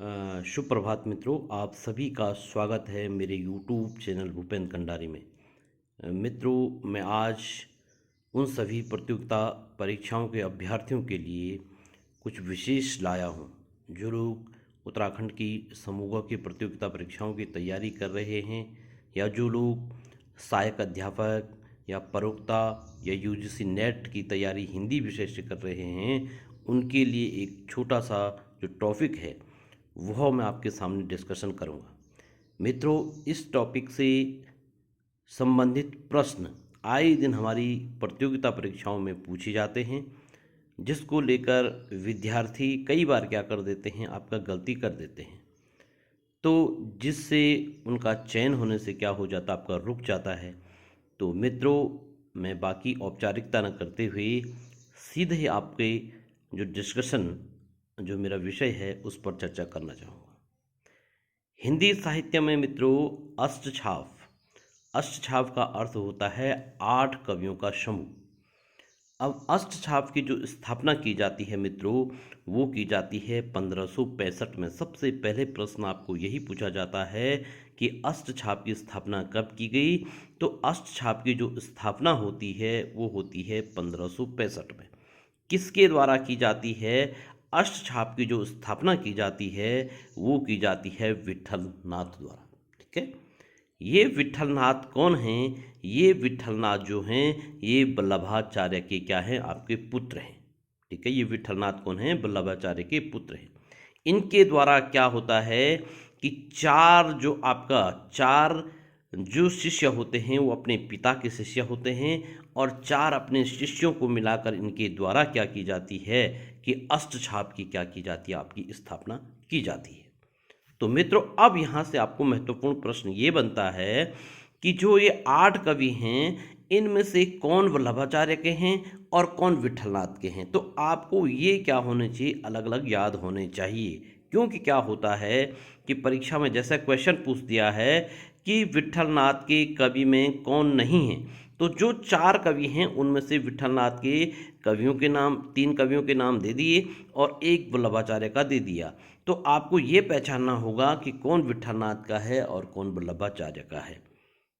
शुभ प्रभात मित्रों, आप सभी का स्वागत है मेरे यूट्यूब चैनल भूपेंद्र कंडारी में। मित्रों, मैं आज उन सभी प्रतियोगिता परीक्षाओं के अभ्यर्थियों के लिए कुछ विशेष लाया हूं, जो लोग उत्तराखंड की समूह की प्रतियोगिता परीक्षाओं की तैयारी कर रहे हैं, या जो लोग सहायक अध्यापक या प्रवक्ता या यूजीसी नेट की तैयारी हिंदी विषय से कर रहे हैं। उनके लिए एक छोटा सा जो टॉपिक है वह मैं आपके सामने डिस्कशन करूंगा। मित्रों, इस टॉपिक से संबंधित प्रश्न आए दिन हमारी प्रतियोगिता परीक्षाओं में पूछे जाते हैं, जिसको लेकर विद्यार्थी कई बार क्या कर देते हैं, आपका गलती कर देते हैं, तो जिससे उनका चयन होने से क्या हो जाता, आपका रुक जाता है। तो मित्रों, मैं बाकी औपचारिकता न करते हुए सीधे आपके जो डिस्कशन, जो मेरा विषय है, उस पर चर्चा करना चाहूँगा। हिंदी साहित्य में मित्रों अष्टछाप, अष्टछाप का अर्थ होता है 8 कवियों का समूह। अब अष्टछाप की जो स्थापना की जाती है मित्रों, वो की जाती है 1565 में। सबसे पहले प्रश्न आपको यही पूछा जाता है कि अष्टछाप की स्थापना कब की गई। तो अष्टछाप की जो स्थापना होती है वो होती है 1565 में। किसके द्वारा की जाती है? अष्टछाप की जो स्थापना की जाती है वो की जाती है विट्ठलनाथ द्वारा। ठीक है, ये विट्ठलनाथ कौन हैं? ये विट्ठलनाथ जो हैं ये वल्लभाचार्य के क्या हैं, आपके पुत्र हैं। ठीक है, ये विट्ठलनाथ कौन हैं? वल्लभाचार्य के पुत्र हैं। इनके द्वारा क्या होता है कि चार जो शिष्य होते हैं वो अपने पिता के शिष्य होते हैं, और 4 अपने शिष्यों को मिलाकर इनके द्वारा क्या की जाती है कि अष्टछाप की क्या की जाती है, आपकी स्थापना की जाती है। तो मित्रों, अब यहाँ से आपको महत्वपूर्ण प्रश्न ये बनता है कि जो ये 8 कवि हैं, इनमें से कौन वल्लभाचार्य के हैं और कौन विट्ठलनाथ के हैं। तो आपको ये क्या होने चाहिए, अलग अलग याद होने चाहिए। क्योंकि क्या होता है कि परीक्षा में जैसा क्वेश्चन पूछ दिया है कि विट्ठलनाथ के कवि में कौन नहीं है, तो जो 4 कवि हैं उनमें से विट्ठलनाथ के कवियों के नाम, 3 कवियों के नाम दे दिए और एक वल्लभाचार्य का दे दिया। तो आपको ये पहचानना होगा कि कौन विट्ठलनाथ का है और कौन वल्लभाचार्य का है।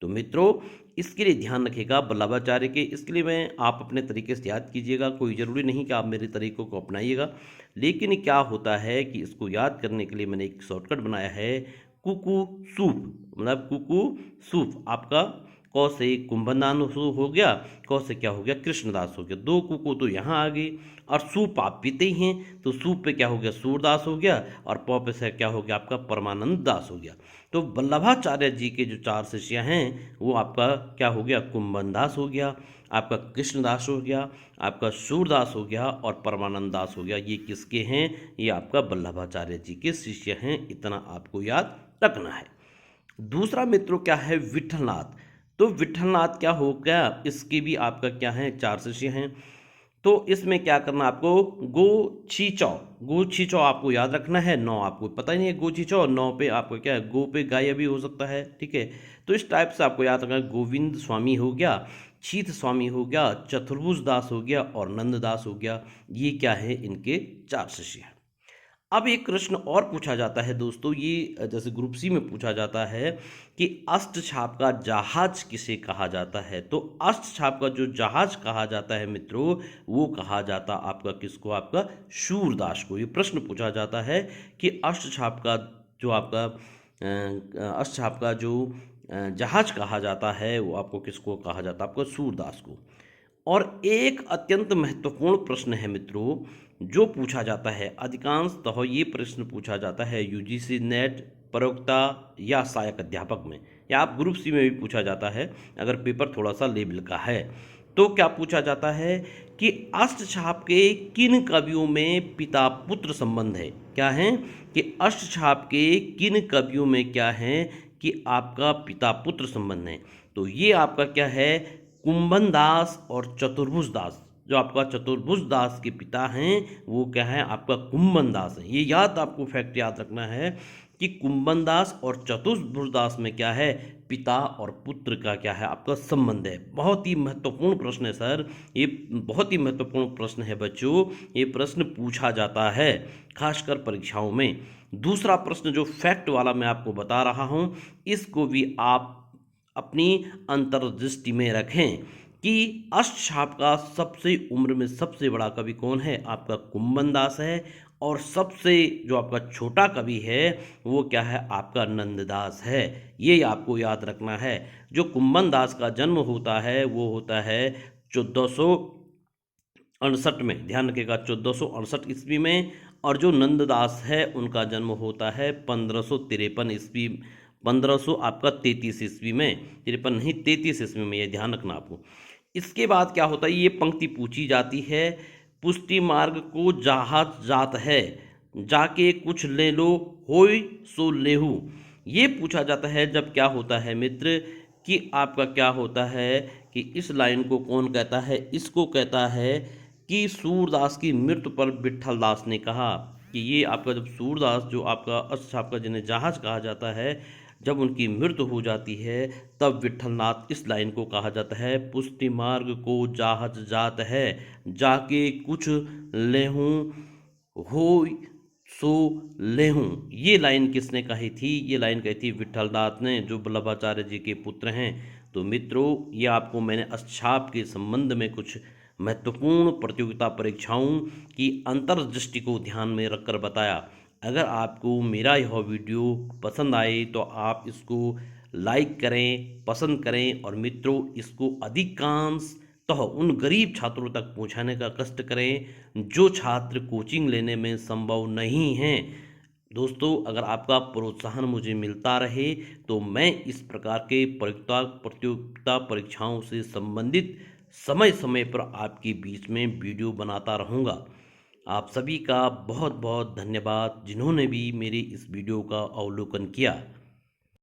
तो मित्रों, इसके लिए ध्यान रखिएगा वल्लभाचार्य के। इसके लिए मैं आप अपने तरीके से याद कीजिएगा, कोई ज़रूरी नहीं कि आप मेरे तरीकों को अपनाइएगा। लेकिन क्या होता है कि इसको याद करने के लिए मैंने एक शॉर्टकट बनाया है, कुकू सूप। मतलब कुकू सूप आपका क से कुंभनदान हो गया, क से क्या हो गया, कृष्णदास हो गया। 2 कुकू तो यहाँ आ गई, और सूप आप पीते ही हैं, तो सूप पे क्या हो गया, सूरदास हो गया, और प पे से क्या हो गया, आपका परमानंद दास हो गया। तो वल्लभाचार्य जी के जो 4 शिष्य हैं वो आपका क्या हो गया, कुंभनदास हो गया, आपका कृष्णदास हो गया, आपका सूरदास हो गया, और परमानंद दास हो गया। ये किसके हैं? ये आपका वल्लभाचार्य जी के शिष्य हैं। इतना आपको याद रखना है। दूसरा मित्रों क्या है, विट्ठलनाथ। तो विट्ठलनाथ क्या हो गया, इसके भी आपका क्या है, 4 शिष्य हैं। तो इसमें क्या करना आपको, गो छीचौ आपको याद रखना है। 9 आपको पता ही नहीं है, गो छीचौ। 9 पे आपको क्या है, गो पे गाय भी हो सकता है। ठीक है, तो इस टाइप से आपको याद रखना है। गोविंद स्वामी हो गया, छीत स्वामी हो गया, चतुर्भुज दास हो गया, और नंददास हो गया। ये क्या है, इनके 4 शिष्य हैं। अब एक प्रश्न और पूछा जाता है दोस्तों, ये जैसे ग्रुप सी में पूछा जाता है कि अष्टछाप का जहाज किसे कहा जाता है। तो अष्टछाप का जो जहाज कहा जाता है मित्रों, वो कहा जाता आपका किसको, आपका सूरदास को। ये प्रश्न पूछा जाता है कि अष्टछाप का जो आपका अष्टछाप का जो जहाज कहा जाता है वो आपको किसको कहा जाता है, आपको सूरदास को। और एक अत्यंत महत्वपूर्ण प्रश्न है मित्रों जो पूछा जाता है, अधिकांशतः ये प्रश्न पूछा जाता है यूजीसी नेट, प्रवक्ता या सहायक अध्यापक में, या आप ग्रुप सी में भी पूछा जाता है अगर पेपर थोड़ा सा लेवल का है। तो क्या पूछा जाता है कि अष्टछाप के किन कवियों में पिता पुत्र संबंध है। क्या है कि अष्टछाप के किन कवियों में क्या है कि आपका पिता पुत्र संबंध है। तो ये आपका क्या है, कुंभन दास और चतुर्भुज दास। जो आपका चतुर्भुज दास के पिता हैं वो क्या है, आपका कुंभन दास है। ये याद आपको फैक्ट याद रखना है कि कुंभन दास और चतुर्भुज दास में क्या है, पिता और पुत्र का क्या है, आपका संबंध है। बहुत ही महत्वपूर्ण प्रश्न है सर, ये बहुत ही महत्वपूर्ण प्रश्न है बच्चों। ये प्रश्न पूछा जाता है खासकर परीक्षाओं में। दूसरा प्रश्न जो फैक्ट वाला मैं आपको बता रहा हूँ, इसको भी आप अपनी अंतर्दृष्टि में रखें कि अष्टछाप का सबसे उम्र में सबसे बड़ा कवि कौन है? आपका कुंभन दास है। और सबसे जो आपका छोटा कवि है वो क्या है? आपका नंददास है। ये आपको याद रखना है। जो कुंभन दास का जन्म होता है वो होता है 1468 में, ध्यान रखिएगा 1468 ईस्वी में। और जो नंददास है उनका जन्म होता है 1553 ईस्वी, 1500 आपका 33 ईस्वी में, 53 नहीं 33 ईस्वी में, ये ध्यान रखना आपको। इसके बाद क्या होता है, ये पंक्ति पूछी जाती है, पुष्टि मार्ग को जहाज जात है, जाके कुछ ले लो, होय सो लेहू। ये पूछा जाता है जब क्या होता है मित्र, कि आपका क्या होता है कि इस लाइन को कौन कहता है? इसको कहता है कि सूरदास की मृत्यु पर विट्ठल दास ने कहा कि ये आपका जब सूरदास जो आपका अष्टछाप का जिन्हें जहाज कहा जाता है, जब उनकी मृत्यु हो जाती है तब विट्ठलनाथ इस लाइन को कहा जाता है, पुष्टि मार्ग को जहाज जात है, जाके कुछ लेहूं, हो सो लेहूं। ये लाइन किसने कही थी? ये लाइन कही थी विट्ठलनाथ ने, जो वल्लभाचार्य जी के पुत्र हैं। तो मित्रों, ये आपको मैंने अष्टछाप के संबंध में कुछ महत्वपूर्ण प्रतियोगिता परीक्षाओं की अंतर्दृष्टि को ध्यान में रखकर बताया। अगर आपको मेरा यह वीडियो पसंद आए तो आप इसको लाइक करें, पसंद करें, और मित्रों इसको अधिकांश तो उन गरीब छात्रों तक पहुंचाने का कष्ट करें जो छात्र कोचिंग लेने में संभव नहीं हैं। दोस्तों, अगर आपका प्रोत्साहन मुझे मिलता रहे तो मैं इस प्रकार के प्रतियोगिता परीक्षाओं से संबंधित समय समय पर आपके बीच में वीडियो बनाता रहूँगा। आप सभी का बहुत बहुत धन्यवाद जिन्होंने भी मेरे इस वीडियो का अवलोकन किया।